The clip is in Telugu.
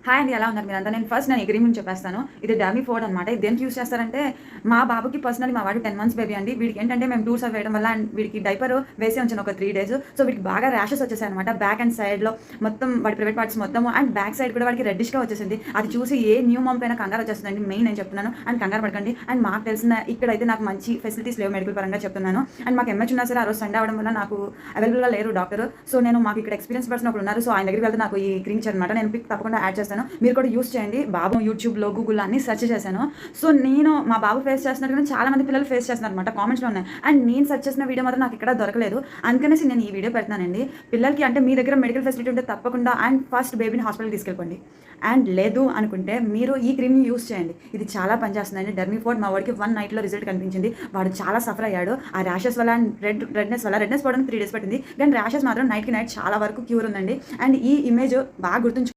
హాయ్ అండి, ఎలా ఉన్నారు మీరంతా? నేను ఈ క్రీమ్ చెప్పేస్తాను. ఇది డర్మీ ఫోర్డ్ అనమాట. ఇది దేనికి యూజ్ చేస్తారంటే, మా బాబుకి పర్సనల్లీ మా వాడు 10 మంత్స్ బేబీ అండి. వీడికి ఏంటంటే మేము టూర్స్ అవి వేయడం వల్ల అండ్ వీడికి డైపర్ వేసి ఉంచాను ఒక 3 డేస్. సో వీడికి బాగా ర్యాషెస్ వచ్చేసాయి అనమాట. బ్యాక్ అండ్ సైడ్లో మొత్తం వాడి ప్రైవేట్ పార్ట్స్ మొత్తం అండ్ బ్యాక్ సైడ్ కూడా వాడికి రెడ్డిష్గా వచ్చేసింది. అది చూసి ఏ న్యూ మమ్ పైన కంగారు వచ్చేస్తుందండి. మెయిన్ నేను చెప్తున్నాను అండ్ కంగారు పడకండి. అండ్ మాకు తెలిసిన ఇక్కడైతే నాకు మంచి ఫెసిలిటీస్ లేవు మెడికల్ పరంగా చెప్తున్నాను. అండ్ మాకు ఎంహెచ్ ఉన్నా సరే ఆ రోజు సండే అవడం వల్ల నాకు అవైలబుల్గా లేరు డాక్టర్. సో నేను మాకు ఇక్కడ ఎక్స్పీరియన్స్ పర్సన్ ఒకరు ఉన్నారు. సో ఆయన దగ్గరికి వెళ్తే నాకు ఈ క్రీమ్ అనమాట. నేను పిక్ తప్పకుండా యాడ్ చేస్తాను. మీరు కూడా యూస్ చేయండి. బాబు యూట్యూబ్లో గూగుల్లో అన్ని సెర్చ్ చేశాను. సో నేను మా బాబు ఫేస్ చేస్తున్నట్టు చాలా మంది పిల్లలు ఫేస్ చేస్తున్నారు అనమాట. కామెంట్స్లో ఉన్నాయి. అండ్ నేను సెర్చ్ చేసిన వీడియో మాత్రం నాకు ఇక్కడ దొరకలేదు. అందుకనేసి నేను ఈ వీడియో పెడతానండి. పిల్లలకి అంటే మీ దగ్గర మెడికల్ ఫెసిలిటీ ఉంటే తప్పకుండా అండ్ ఫస్ట్ బేబీని హాస్పిటల్కి తీసుకెళ్ళండి. అండ్ లేదు అనుకుంటే మీరు ఈ క్రీమ్ని యూస్ చేయండి. ఇది చాలా పనిచేస్తుందండి. డర్మీ ఫోర్డ్ మా వాడికి 1 నైట్లో రిజల్ట్ కనిపించింది. వాడు చాలా సఫర్ అయ్యాడు. ఆ ర్యాషెస్ వల్ల అండ్ రెడ్నెస్ పోవడానికి 3 డేస్ పట్టింది. కానీ ర్యాషెస్ మాత్రం నైట్కి నైట్ చాలా వరకు క్యూర్ ఉందండి. అండ్ ఈ ఇమేజ్ బాగా గుర్తుంచు.